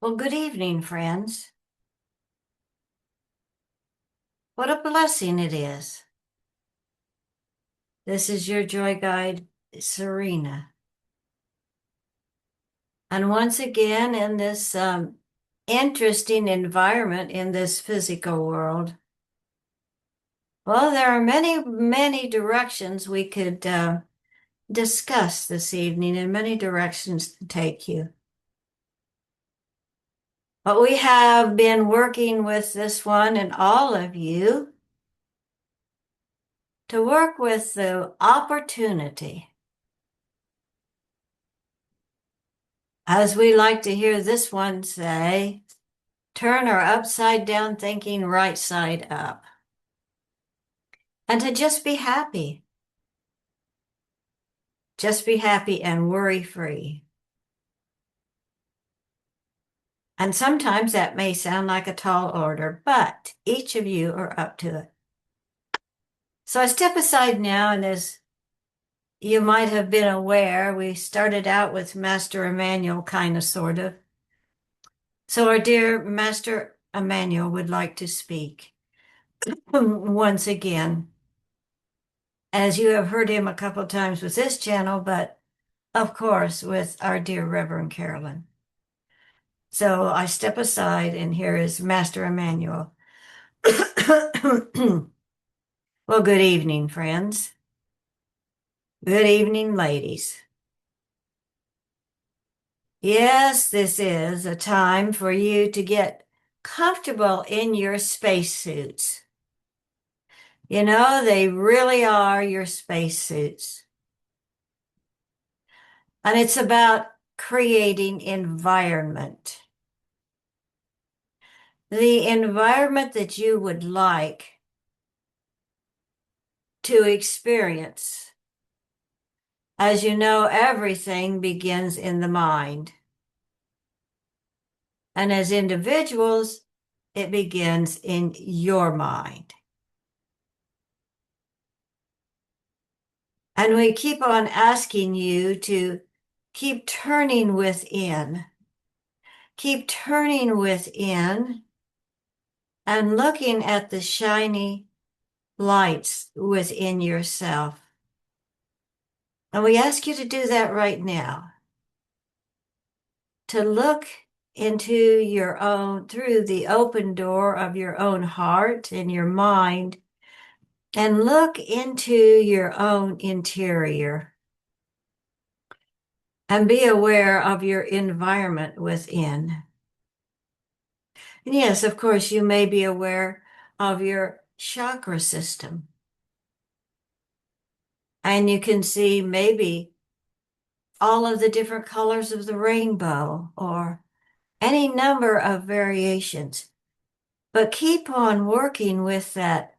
Well, good evening, friends. What a blessing it is. This is your joy guide, Serena. And once again, in this interesting environment in this physical world, well, there are many, many directions we could discuss this evening and many directions to take you. But we have been working with this one and all of you to work with the opportunity. As we like to hear this one say, turn our upside down thinking right side up. And to just be happy. Just be happy and worry free. And sometimes that may sound like a tall order, but each of you are up to it. So I step aside now, and as you might have been aware, we started out with Master Emmanuel, kind of, sort of. So our dear Master Emmanuel would like to speak once again, as you have heard him a couple times with this channel, but of course with our dear Reverend Carolyn. So I step aside, and here is Master Emmanuel. Well, good evening, friends. Good evening, ladies. Yes, this is a time for you to get comfortable in your spacesuits. You know, they really are your spacesuits. And it's about creating environment. The environment that you would like to experience. As you know, everything begins in the mind. And as individuals, it begins in your mind. And we keep on asking you to keep turning within. Keep turning within and looking at the shiny lights within yourself. And we ask you to do that right now. To look into your own, through the open door of your own heart and your mind, and look into your own interior. And be aware of your environment within. And yes, of course, you may be aware of your chakra system. And you can see maybe all of the different colors of the rainbow or any number of variations. But keep on working with that,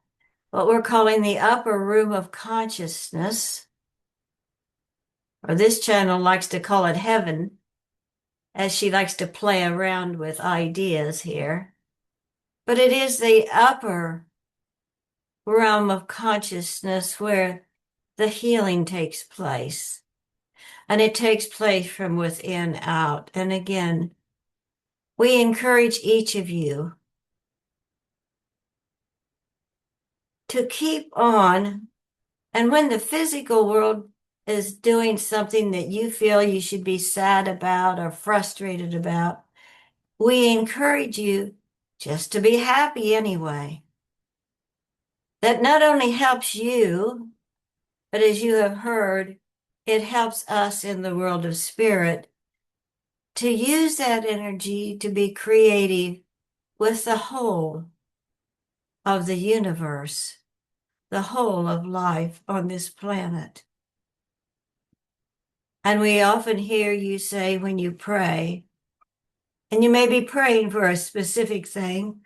what we're calling the upper room of consciousness, or this channel likes to call it heaven, as she likes to play around with ideas here. But it is the upper realm of consciousness where the healing takes place. And it takes place from within out. And again, we encourage each of you to keep on. And when the physical world is doing something that you feel you should be sad about or frustrated about, we encourage you just to be happy anyway. That not only helps you, but as you have heard, it helps us in the world of spirit to use that energy to be creative with the whole of the universe, the whole of life on this planet. And we often hear you say when you pray, and you may be praying for a specific thing,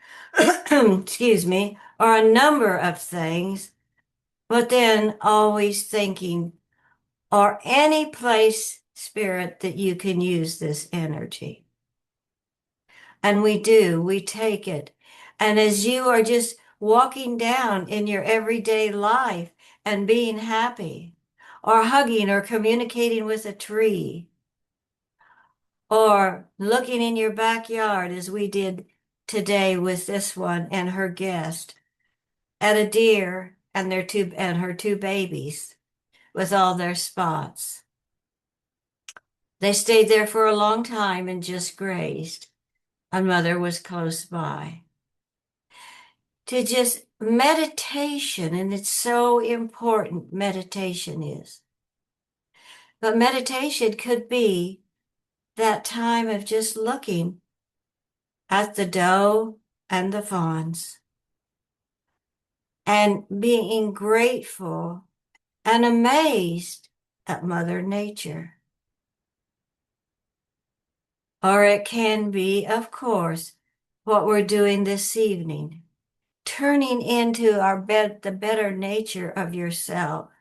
excuse me, or a number of things, but then always thinking, or any place, spirit, that you can use this energy. And we do, we take it. And as you are just walking down in your everyday life and being happy, or hugging or communicating with a tree, or looking in your backyard as we did today with this one and her guest, at a deer and her two babies with all their spots. They stayed there for a long time and just grazed, and Mother was close by. To just meditation, and it's so important, meditation is. But meditation could be that time of just looking at the doe and the fawns and being grateful and amazed at Mother Nature. Or it can be, of course, what we're doing this evening, turning into the better nature of yourself.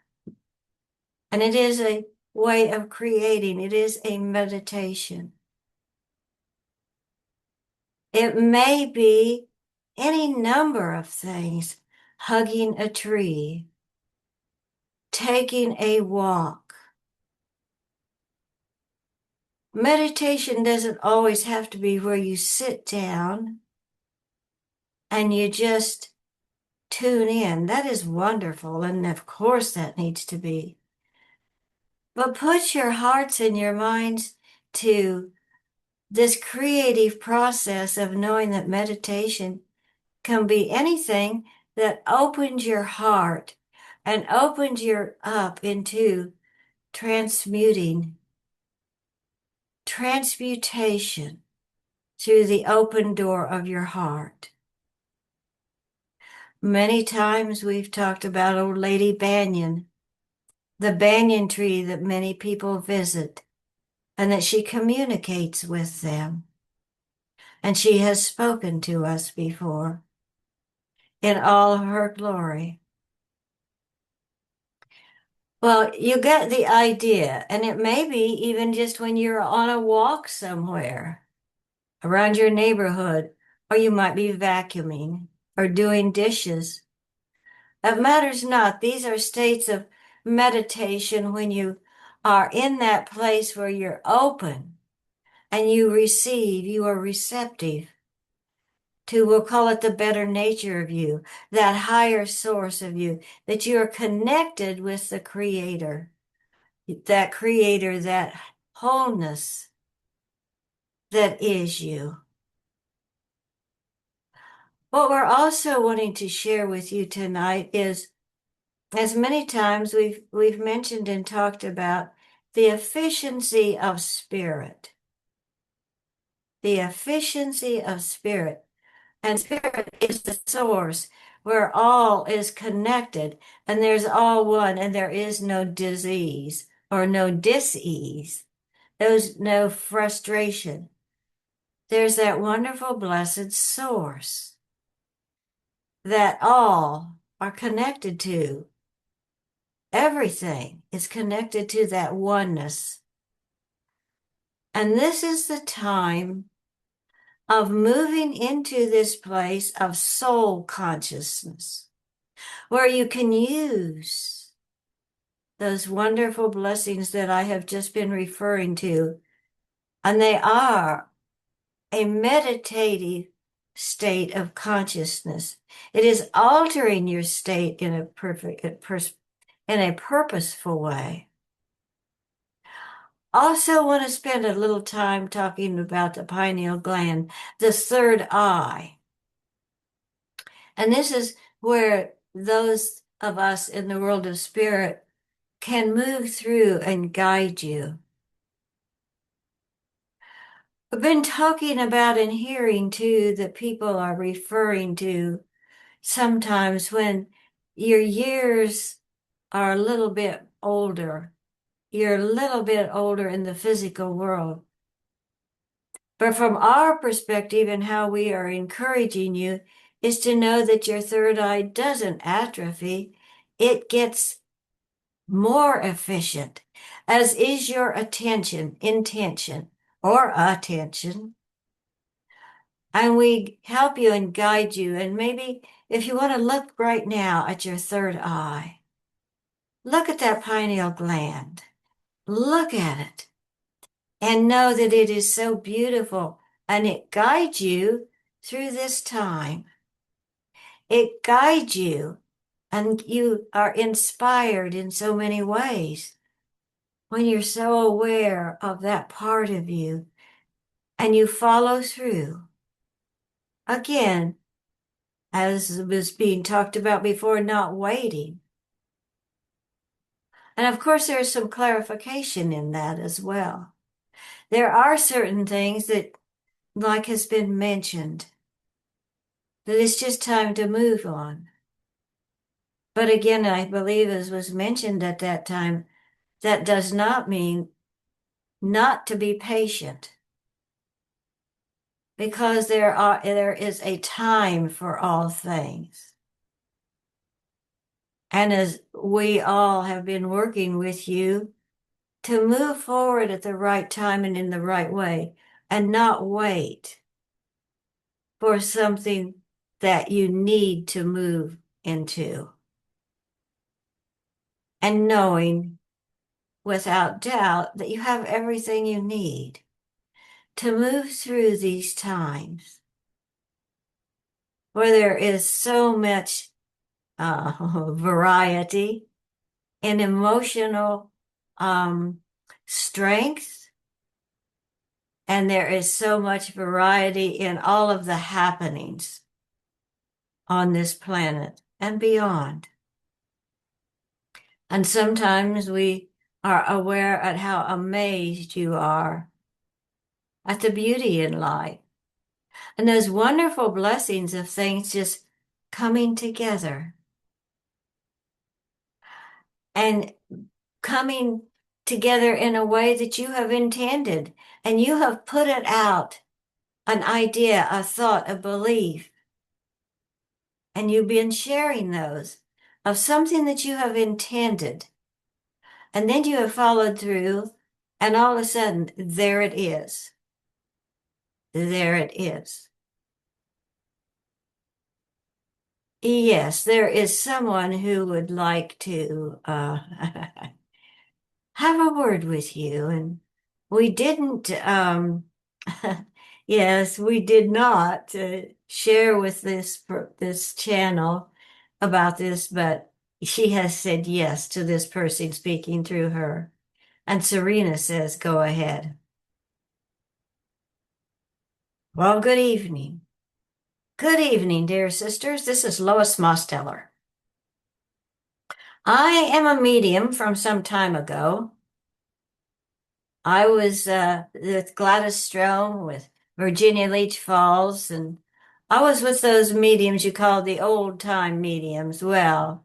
And it is a way of creating, it is a meditation. It may be any number of things, hugging a tree, taking a walk. Meditation doesn't always have to be where you sit down and you just tune in. That is wonderful, and of course that needs to be. But put your hearts and your minds to this creative process of knowing that meditation can be anything that opens your heart and opens you up into transmutation through the open door of your heart. Many times we've talked about Old Lady Banyan, the banyan tree that many people visit, and that she communicates with them. And she has spoken to us before in all of her glory. Well, you get the idea, and it may be even just when you're on a walk somewhere around your neighborhood, or you might be vacuuming or doing dishes. It matters not. These are states of meditation when you are in that place where you're open and you receive, you are receptive to, we'll call it the better nature of you, that higher source of you, that you are connected with the Creator, that wholeness that is you. What we're also wanting to share with you tonight is, as many times we've mentioned and talked about, the efficiency of spirit. The efficiency of spirit. And spirit is the source where all is connected and there's all one and there is no disease or no dis-ease. There's no frustration. There's that wonderful blessed source that all are connected to. Everything is connected to that oneness. And this is the time of moving into this place of soul consciousness, where you can use those wonderful blessings that I have just been referring to. And they are a meditative state of consciousness. It is altering your state in a purposeful way. Also want to spend a little time talking about the pineal gland, the third eye. And this is where those of us in the world of spirit can move through and guide you. We've been talking about and hearing too that people are referring to sometimes when your years are a little bit older. You're a little bit older in the physical world. But from our perspective and how we are encouraging you is to know that your third eye doesn't atrophy. It gets more efficient, as is your intention, or attention. And we help you and guide you. And maybe if you want to look right now at your third eye, Look at that pineal gland. Look at it and know that it is so beautiful and it guides you through this time. It guides you and you are inspired in so many ways when you're so aware of that part of you and you follow through. Again, as was being talked about before, not waiting. And of course, there's some clarification in that as well. There are certain things that, like has been mentioned, that it's just time to move on. But again, I believe, as was mentioned at that time, that does not mean not to be patient, because there is a time for all things. And as we all have been working with you to move forward at the right time and in the right way, and not wait for something that you need to move into. And knowing without doubt that you have everything you need to move through these times where there is so much variety in emotional strength, and there is so much variety in all of the happenings on this planet and beyond. And sometimes we are aware at how amazed you are at the beauty in life and those wonderful blessings of things just coming together and coming together in a way that you have intended, and you have put it out, an idea, a thought, a belief, and you've been sharing those of something that you have intended, and then you have followed through, and all of a sudden there it is. There it is. Yes, there is someone who would like to have a word with you. And we didn't, yes, we did not share with this channel about this, but she has said yes to this person speaking through her. And Serena says, go ahead. Well, good evening. Good evening, dear sisters. This is Lois Mosteller. I am a medium from some time ago. I was with Gladys Strom, with Virginia Leach Falls, and I was with those mediums you call the old time mediums. Well,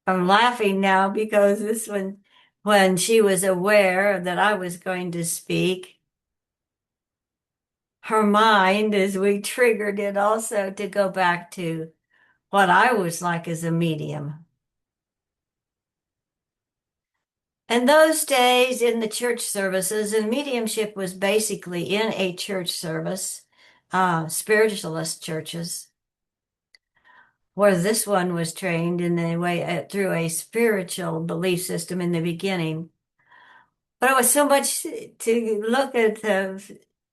I'm laughing now because this one, when she was aware that I was going to speak, her mind, as we triggered it also to go back to what I was like as a medium. And those days in the church services, and mediumship was basically in a church service, spiritualist churches, where this one was trained in the way through a spiritual belief system in the beginning. But it was so much to look at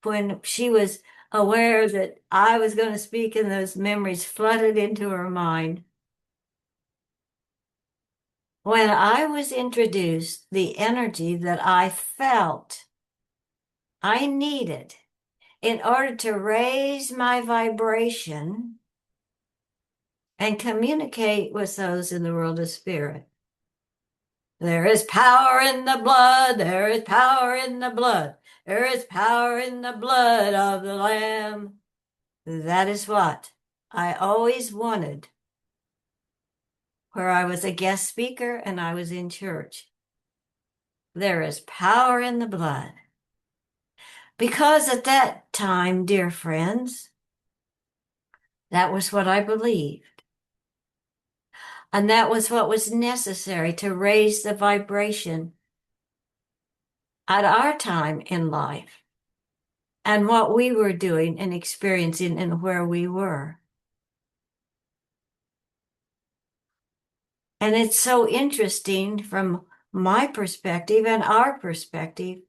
when she was aware that I was going to speak, and those memories flooded into her mind. When I was introduced, the energy that I felt I needed in order to raise my vibration and communicate with those in the world of spirit. There is power in the blood. There is power in the blood. There is power in the blood of the Lamb. That is what I always wanted, where I was a guest speaker and I was in church. There is power in the blood. Because at that time, dear friends, that was what I believed. And that was what was necessary to raise the vibration at our time in life and what we were doing and experiencing and where we were. And it's so interesting from my perspective and our perspective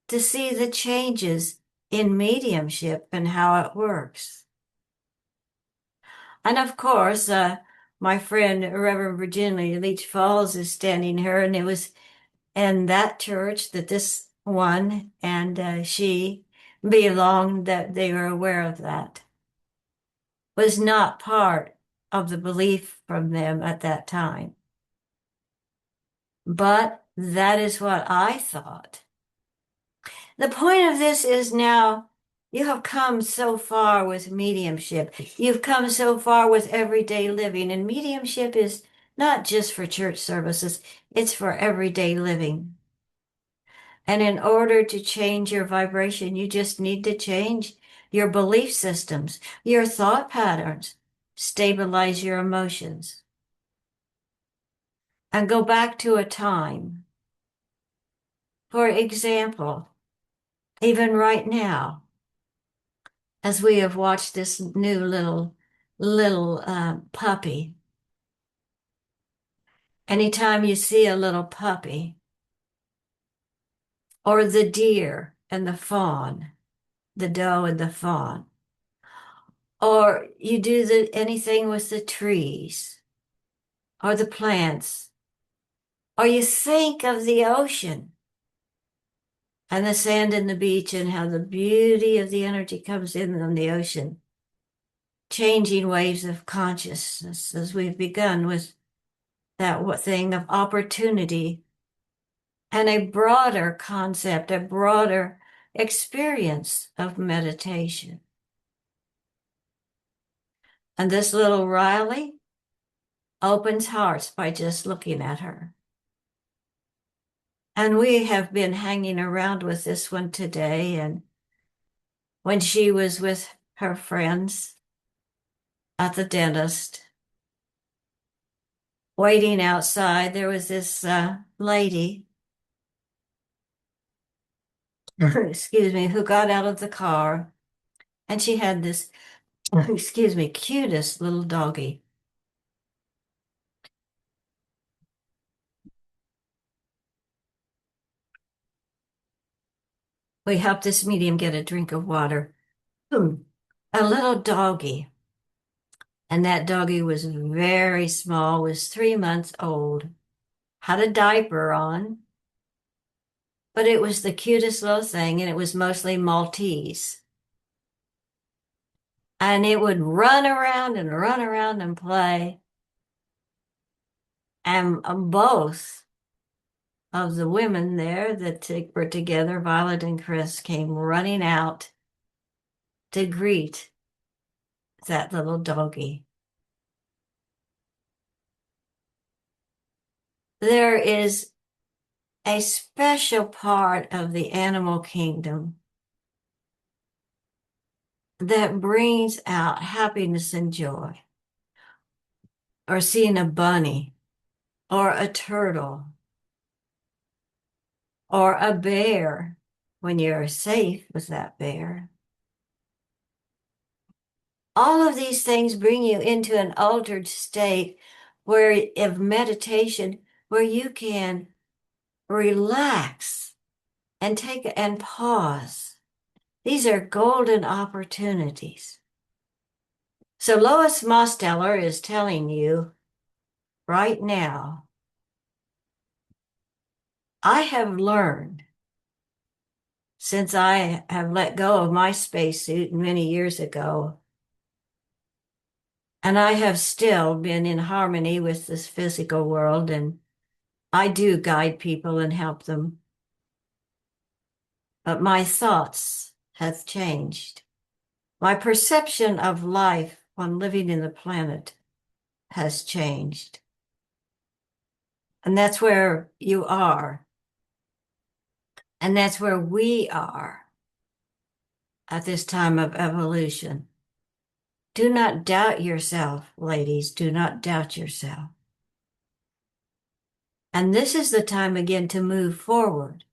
to see the changes in mediumship and how it works. And of course, my friend Reverend Virginia Leach Falls is standing here, and it was in that church that this one and she belonged, that they were aware of that. Was not part of the belief from them at that time. But that is what I thought. The point of this is now you have come so far with mediumship. You've come so far with everyday living, and mediumship is not just for church services, it's for everyday living. And in order to change your vibration, you just need to change your belief systems, your thought patterns, stabilize your emotions, and go back to a time. For example, even right now, as we have watched this new little puppy. Anytime you see a little puppy, or the deer and the fawn, the doe and the fawn, or you do anything with the trees or the plants, or you think of the ocean and the sand and the beach and how the beauty of the energy comes in on the ocean, changing waves of consciousness as we've begun with that thing of opportunity and a broader concept, a broader experience of meditation. And this little Riley opens hearts by just looking at her. And we have been hanging around with this one today. And when she was with her friends at the dentist, waiting outside, there was this lady, excuse me, who got out of the car, and she had this, excuse me, cutest little doggy. We helped this medium get a drink of water. A little doggy. And that doggy was very small, was 3 months old, had a diaper on, but it was the cutest little thing, and it was mostly Maltese. And it would run around and play. And both of the women there that were together, Violet and Chris, came running out to greet that little doggy. There is a special part of the animal kingdom that brings out happiness and joy, or seeing a bunny, or a turtle, or a bear when you're safe with that bear. All of these things bring you into an altered state of meditation where you can relax and take and pause. These are golden opportunities. So Lois Mosteller is telling you right now, I have learned since I have let go of my spacesuit many years ago, and I have still been in harmony with this physical world, and I do guide people and help them. But my thoughts have changed. My perception of life on living in the planet has changed. And that's where you are. And that's where we are at this time of evolution. Do not doubt yourself, ladies. Do not doubt yourself. And this is the time again to move forward,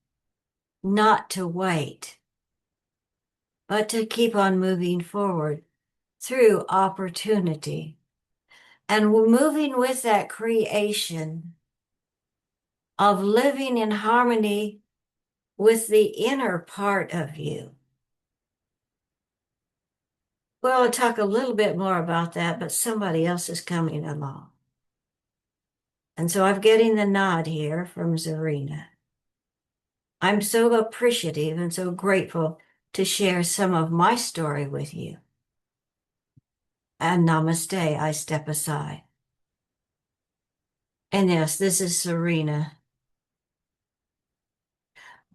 not to wait, but to keep on moving forward through opportunity. And we're moving with that creation of living in harmony with the inner part of you. Well, I'll talk a little bit more about that, but somebody else is coming along. And so I'm getting the nod here from Zarina. I'm so appreciative and so grateful to share some of my story with you. And namaste, I step aside. And yes, this is Serena.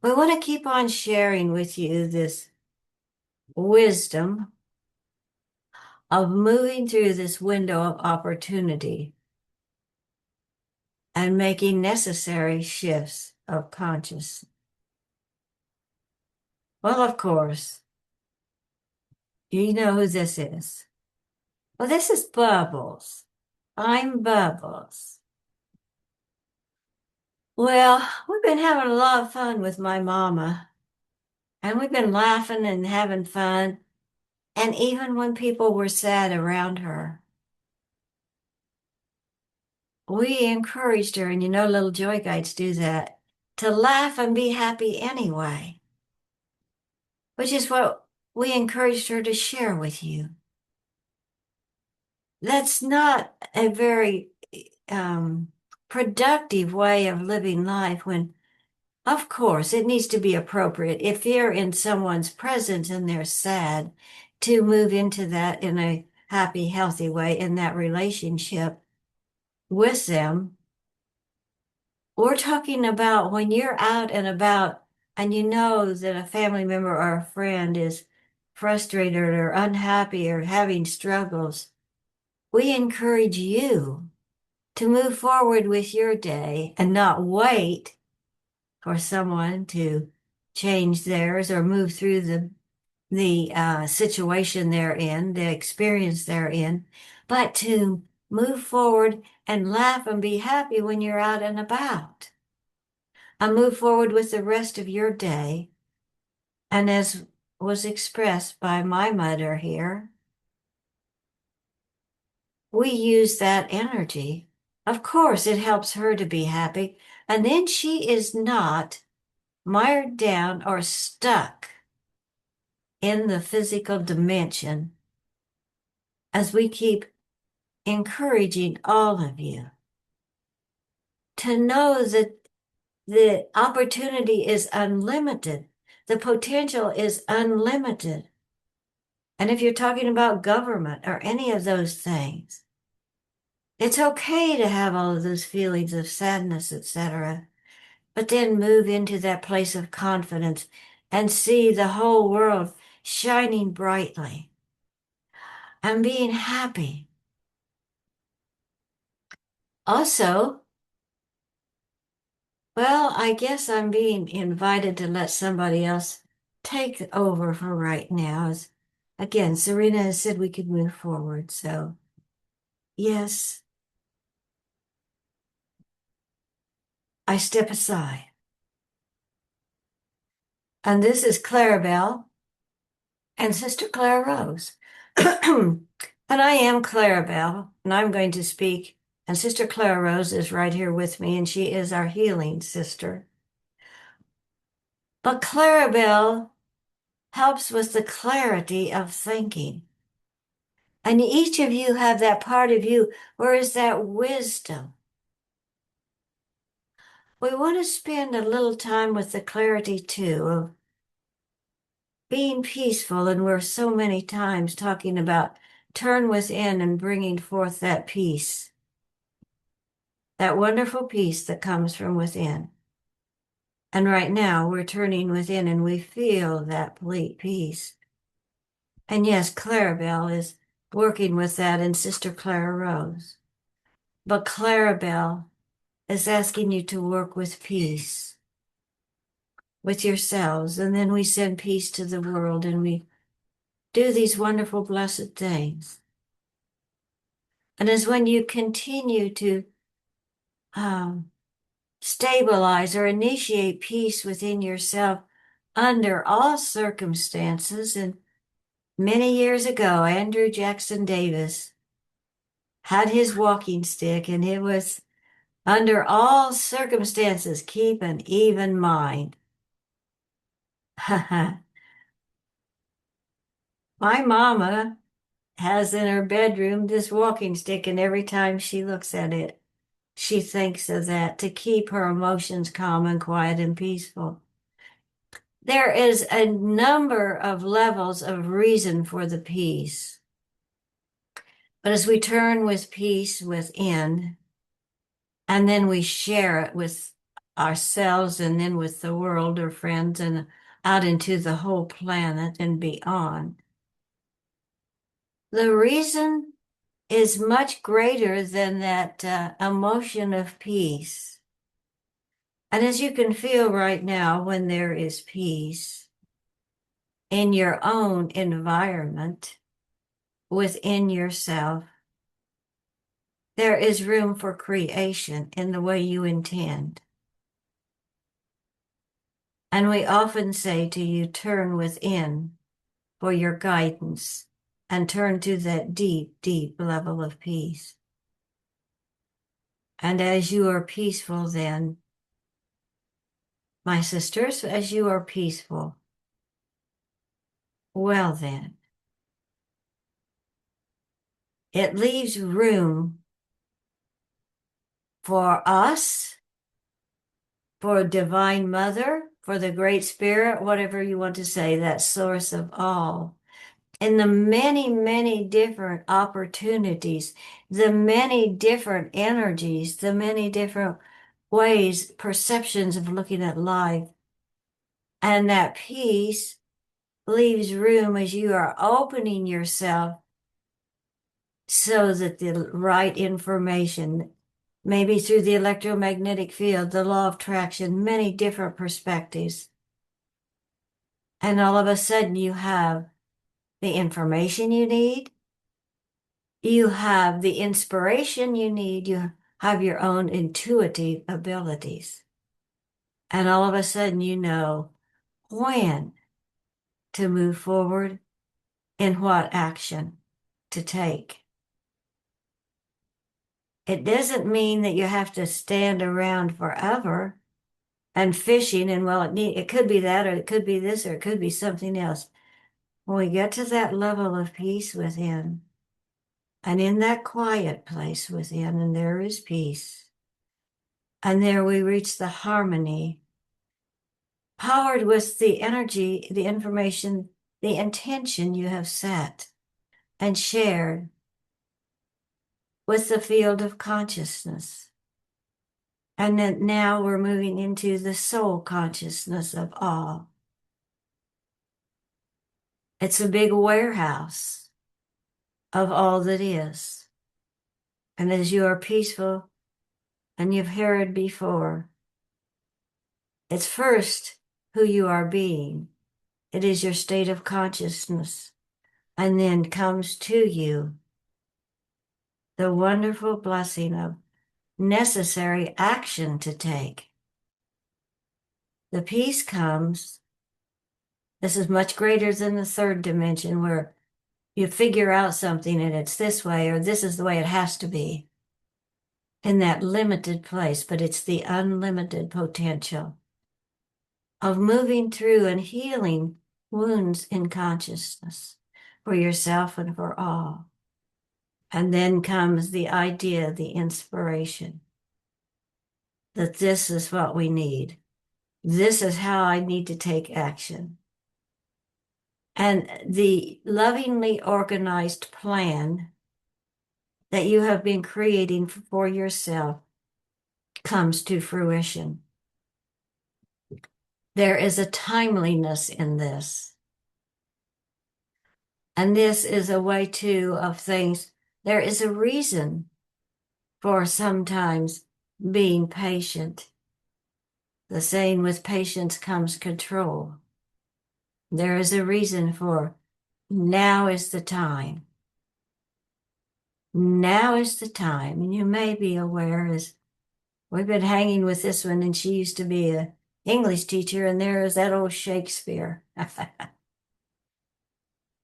We want to keep on sharing with you this wisdom of moving through this window of opportunity and making necessary shifts of consciousness. Well, of course, you know who this is. Well, this is Bubbles. I'm Bubbles. Well, we've been having a lot of fun with my mama, and we've been laughing and having fun. And even when people were sad around her, we encouraged her, and you know, little joy guides do that, to laugh and be happy anyway, which is what we encouraged her to share with you. That's not a very productive way of living life when, of course, it needs to be appropriate. If you're in someone's presence and they're sad, to move into that in a happy, healthy way in that relationship with them. We're talking about when you're out and about and you know that a family member or a friend is frustrated or unhappy or having struggles. We encourage you to move forward with your day and not wait for someone to change theirs or move through the situation they're in, the experience they're in, but to move forward and laugh and be happy when you're out and about. And move forward with the rest of your day. And as was expressed by my mother here, we use that energy. Of course, it helps her to be happy. And then she is not mired down or stuck in the physical dimension as we keep encouraging all of you to know that the opportunity is unlimited. The potential is unlimited. And if you're talking about government or any of those things, it's okay to have all of those feelings of sadness, etc., but then move into that place of confidence and see the whole world shining brightly and being happy. Also, well, I guess I'm being invited to let somebody else take over for right now. Again, Serena has said we could move forward. So, yes, I step aside. And this is Clarabelle and Sister Clara Rose. And I am Clarabelle, and I'm going to speak. And Sister Clara Rose is right here with me, and she is our healing sister. But Clarabelle helps with the clarity of thinking. And each of you have that part of you where is that wisdom. We want to spend a little time with the clarity too of being peaceful. And we're so many times talking about turn within and bringing forth that peace, that wonderful peace that comes from within. And right now we're turning within and we feel that complete peace. And yes, Clarabelle is working with that and Sister Clara Rose. But Clarabelle is asking you to work with peace with yourselves. And then we send peace to the world and we do these wonderful, blessed things. And as when you continue to stabilize or initiate peace within yourself under all circumstances. And many years ago, Andrew Jackson Davis had his walking stick, and it was under all circumstances, keep an even mind. My mama has in her bedroom this walking stick, and every time she looks at it, she thinks of that to keep her emotions calm and quiet and peaceful. There is a number of levels of reason for the peace. But as we turn with peace within, and then we share it with ourselves and then with the world or friends and out into the whole planet and beyond, the reason is much greater than that emotion of peace. And as you can feel right now, when there is peace in your own environment, within yourself, there is room for creation in the way you intend. And we often say to you, turn within for your guidance and turn to that deep, deep level of peace. And as you are peaceful, then, my sisters, as you are peaceful, well, then, it leaves room for us, for Divine Mother, for the Great Spirit, whatever you want to say, that source of all, and the many, many different opportunities, the many different energies, the many different ways, perceptions of looking at life. And that peace leaves room as you are opening yourself so that the right information, maybe through the electromagnetic field, the law of attraction, many different perspectives. And all of a sudden you have the information you need, you have the inspiration you need, you have your own intuitive abilities. And all of a sudden you know when to move forward and what action to take. It doesn't mean that you have to stand around forever and fishing and well, it could be that, or it could be this, or it could be something else. When we get to that level of peace within, and in that quiet place within, and there is peace, and there we reach the harmony, powered with the energy, the information, the intention you have set and shared with the field of consciousness. And then now we're moving into the soul consciousness of all. It's a big warehouse of all that is. And as you are peaceful, and you've heard before, it's first who you are being. It is your state of consciousness. And then comes to you the wonderful blessing of necessary action to take. The peace comes. This is much greater than the third dimension where you figure out something and it's this way or this is the way it has to be in that limited place, but it's the unlimited potential of moving through and healing wounds in consciousness for yourself and for all. And then comes the idea, the inspiration, that this is what we need. This is how I need to take action. And the lovingly organized plan that you have been creating for yourself comes to fruition. There is a timeliness in this. And this is a way too of things. There is a reason for sometimes being patient. The saying, with patience comes control. There is a reason for now is the time. Now is the time. And you may be aware, as we've been hanging with this one, and she used to be an English teacher, and there is that old Shakespeare.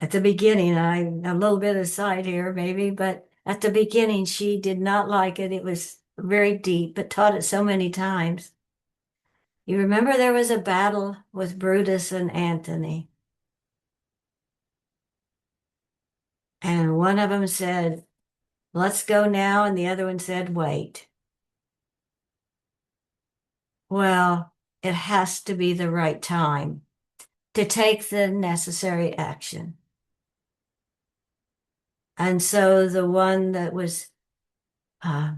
At the beginning, I'm a little bit aside here, maybe, but At the beginning, she did not like it. It was very deep, but taught it so many times. You remember there was a battle with Brutus and Antony, and one of them said, "Let's go now," and the other one said, "Wait." Well, it has to be the right time to take the necessary action. And so the one that was uh,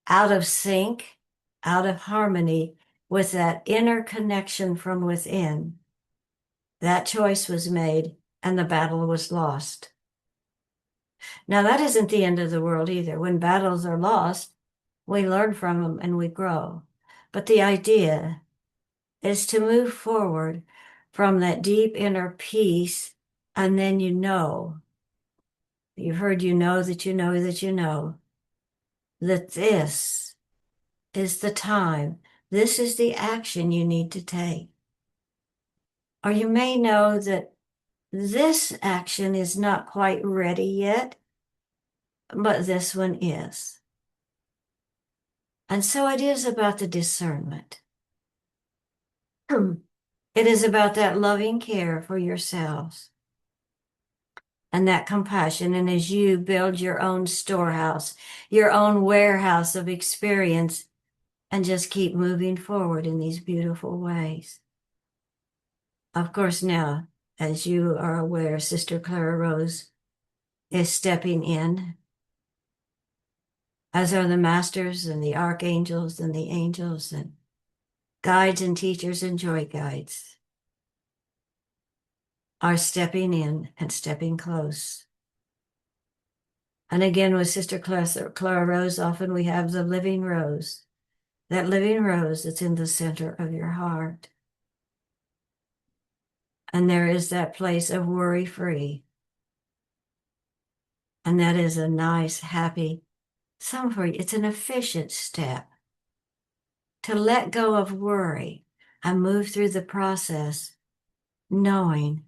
out of sync, out of harmony with that inner connection from within, that choice was made and the battle was lost. Now, that isn't the end of the world either. When battles are lost, we learn from them and we grow. But the idea is to move forward from that deep inner peace, and then you've heard you know that you know that you know that this is the time, this is the action you need to take. Or you may know that this action is not quite ready yet, but this one is. And so it is about the discernment. It is about that loving care for yourselves and that compassion. And as you build your own storehouse, your own warehouse of experience, and just keep moving forward in these beautiful ways. Of course, now, as you are aware, Sister Clara Rose is stepping in, as are the masters and the archangels and the angels and guides and teachers and joy guides are stepping in and stepping close. And again, with Sister Clara Rose, often we have the living rose, that living rose that's in the center of your heart. And there is that place of worry-free. And that is a nice, happy, it's an efficient step to let go of worry and move through the process knowing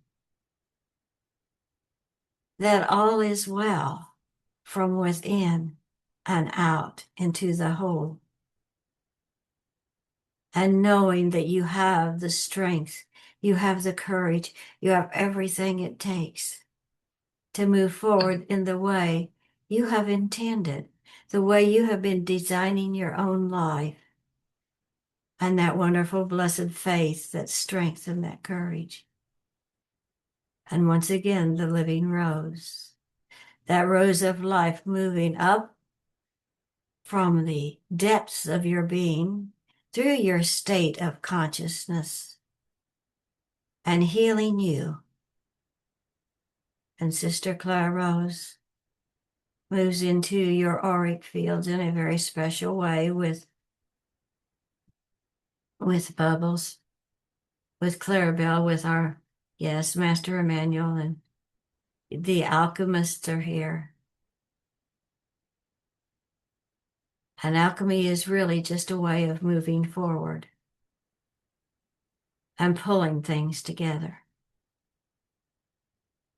that all is well from within and out into the whole. And knowing that you have the strength, you have the courage, you have everything it takes to move forward in the way you have intended, the way you have been designing your own life, and that wonderful blessed faith, that strength and that courage. And once again, the living rose, that rose of life moving up from the depths of your being through your state of consciousness and healing you. And Sister Clara Rose moves into your auric fields in a very special way with Bubbles, with Clarabelle, with our, yes, Master Emmanuel, and the alchemists are here. And alchemy is really just a way of moving forward and pulling things together.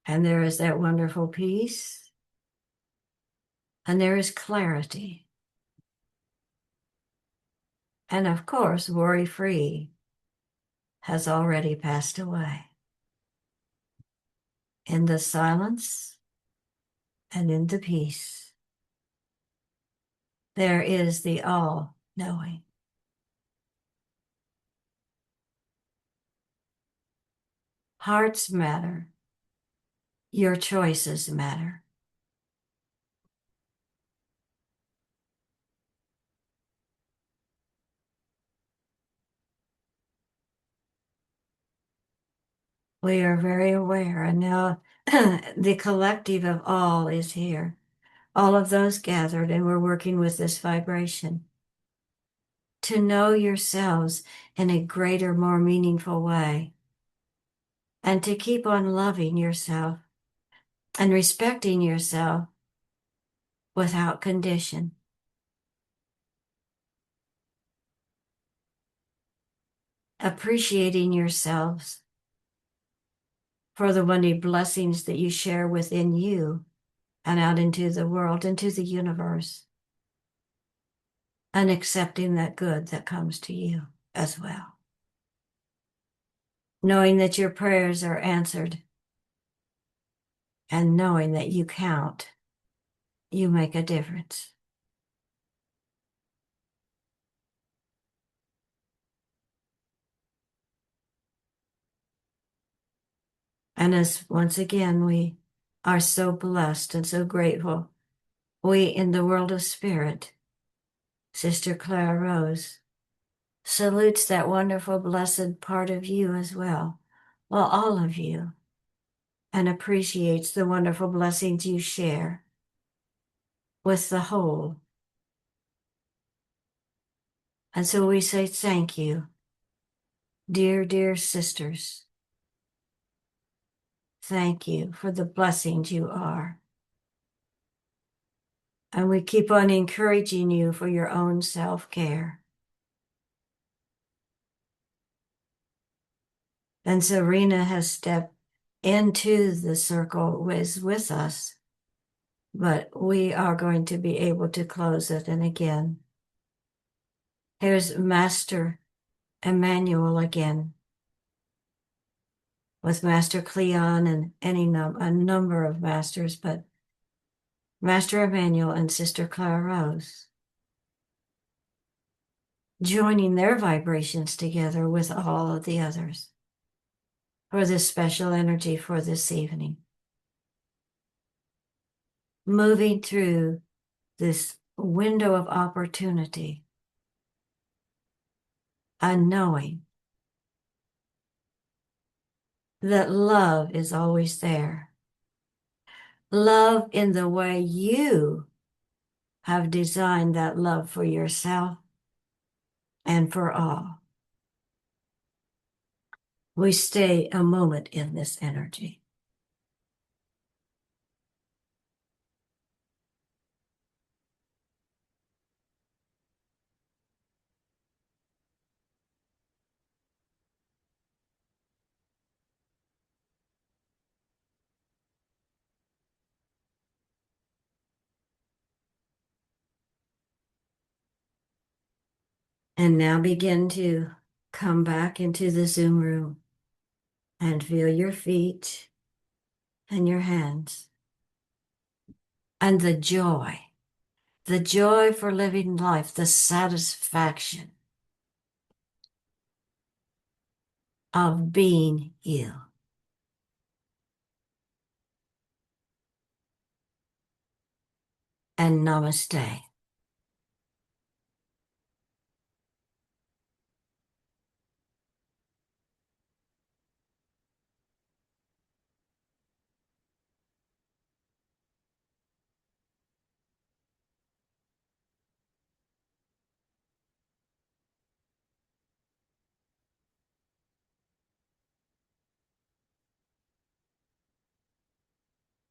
And there is that wonderful peace, and there is clarity. And of course, worry-free has already passed away. In the silence and in the peace, there is the all-knowing. Hearts matter. Your choices matter. We are very aware, and now the collective of all is here. All of those gathered, and we're working with this vibration to know yourselves in a greater, more meaningful way, and to keep on loving yourself and respecting yourself without condition. Appreciating yourselves for the many blessings that you share within you and out into the world, into the universe, and accepting that good that comes to you as well. Knowing that your prayers are answered and knowing that you count, you make a difference. And as once again, we are so blessed and so grateful, we in the world of spirit, Sister Clara Rose, salutes that wonderful, blessed part of you as well, well, all of you, and appreciates the wonderful blessings you share with the whole. And so we say thank you, dear, dear sisters. Thank you for the blessings you are. And we keep on encouraging you for your own self-care. And Serena has stepped into the circle with us, but we are going to be able to close it. And again, here's Master Emmanuel again, with Master Cleon and a number of masters, but Master Emmanuel and Sister Clara Rose, joining their vibrations together with all of the others for this special energy for this evening. Moving through this window of opportunity and knowing that love is always there. Love in the way you have designed that love for yourself and for all. We stay a moment in this energy. And now begin to come back into the Zoom room and feel your feet and your hands. And the joy for living life, the satisfaction of being you. And namaste.